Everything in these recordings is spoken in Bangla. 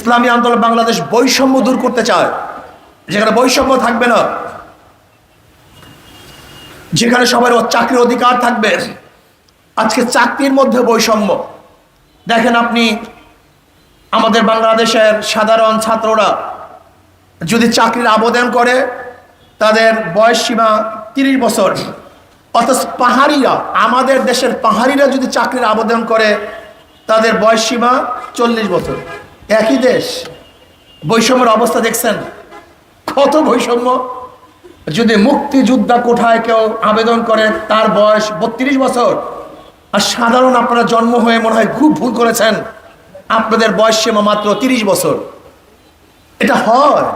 ইসলামী আন্দোলন বাংলাদেশ বৈষম্য দূর করতে চায়, যেখানে বৈষম্য থাকবে না, যেখানে সবার চাকরির অধিকার থাকবে। আজকে চাকরির মধ্যে বৈষম্য দেখেন আপনি, আমাদের বাংলাদেশের সাধারণ ছাত্ররা যদি চাকরির আবেদন করে তাদের বয়স সীমা 30 বছর, অথচ পাহাড়িরা, আমাদের দেশের পাহাড়িরা যদি চাকরির আবেদন করে তাদের বয়স সীমা 40 বছর। একই দেশ, বৈষম্যের অবস্থা দেখছেন কত বৈষম্য। যদি মুক্তিযোদ্ধা কোঠায় কেউ আবেদন করে তার বয়স 32 বছর, আর সাধারণ আপনারা জন্ম হয়ে মনে হয় খুব ভুল করেছেন, আপনাদের বয়স সীমা মাত্র 30 বছর। এটা হয়।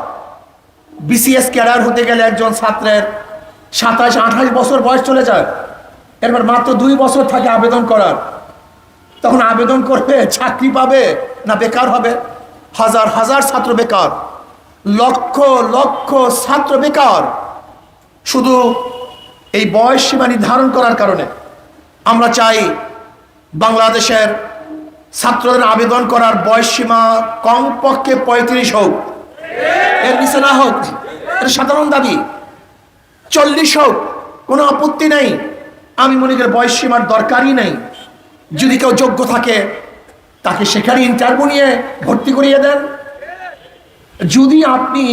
বিসিএস ক্যাডার হতে গেলে একজন ছাত্রের 27-28 বছর বয়স চলে যায়, এরপর মাত্র 2 বছর থাকে আবেদন করার। তখন আবেদন করবে, চাকরি পাবে না বেকার হবে? হাজার হাজার ছাত্র বেকার, লক্ষ লক্ষ ছাত্র বেকার, শুধু এই বয়স সীমা নির্ধারণ করার কারণে। আমরা চাই বাংলাদেশের ছাত্রদের আবেদন করার বয়স সীমা কমপক্ষে 35 হোক, এর নিচে না হোক। এটা সাধারণ দাবি। 40 হোক, কোনো আপত্তি নেই। আমি মনে করি বয়স সীমার দরকারই নেই। যদি কেউ যোগ্য থাকে তাকে সেখানে ইন্টারভিউ নিয়ে ভর্তি করিয়ে দেন। যদি আপনি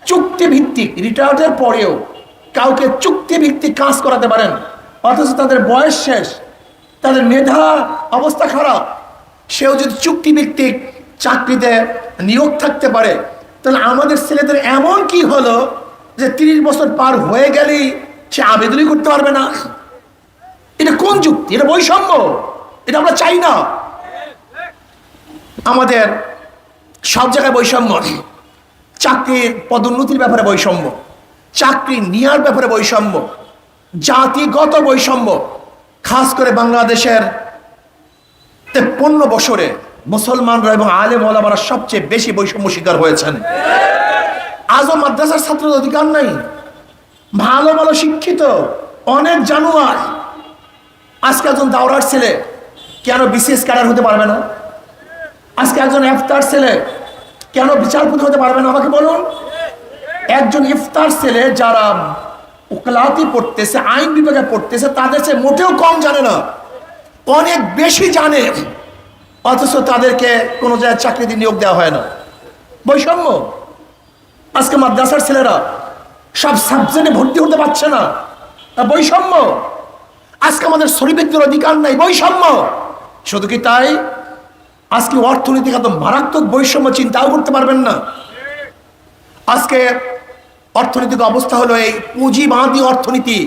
চুক্তিভিত্তিক রিটায়ার্ডের পরেও কাউকে চুক্তিভিত্তিক কাজ করাতে পারেন, অথচ তাদের বয়স শেষ, তাদের মেধা অবস্থা খারাপ, সেও যদি চুক্তিভিত্তিক চাকরিতে নিয়োগ থাকতে পারে, তাহলে আমাদের ছেলেদের এমন কি হলো যে 30 বছর পার হয়ে গেলেই সে আবেদনই করতে পারবে না? এটা কোন যুক্তি? এটা বৈষম্য। এটা আমরা চাই না। আমাদের সব জায়গায় বৈষম্য। চাকরির পদোন্নতির ব্যাপারে বৈষম্য, চাকরি নেওয়ার ব্যাপারে বৈষম্য, জাতিগত বৈষম্য। খাস করে বাংলাদেশের 53 বছরে মুসলমানরা এবং আলেম ওলামারা সবচেয়ে বেশি বৈষম্য শিকার হয়েছেন। আজও মাদ্রাসার ছাত্রদের অধিকার নাই। ভালো ভালো শিক্ষিত অনেক জানোয়ার, আজকে একজন দাওরার ছেলে কেন বিসিএস ক্যাডার হতে পারবে না? আজকে একজন ইফতার ছেলে কেন বিচারপতি হতে পারবে না? আমাকে বলুন। একজন ইফতার ছেলে যারা উকালাতি পড়তেছে, আইন বিভাগে পড়তেছে, তাদের চেয়ে মোটেও কম জানে না, অনেক বেশি জানে, অথচ তাদেরকে কোনো জায়গায় চাকরিতে নিয়োগ দেওয়া হয় না। বৈষম্য। আজকে মাদ্রাসার ছেলেরা সব সাবজেক্টে ভর্তি হতে পারছে না, বৈষম্য। আজকে আমাদের শ্রমিকদের অধিকার নাই, বৈষম্য। শুধু কি তাই, আজকে অর্থনৈতিক এত মারাত্মক বৈষম্য চিন্তাও করতে পারবেন না। আজকে অর্থনৈতিক অবস্থা হলো এই পুঁজিবাদী অর্থনীতি,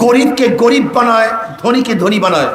গরিবকে গরিব বানায়, ধনীকে ধনী বানায়।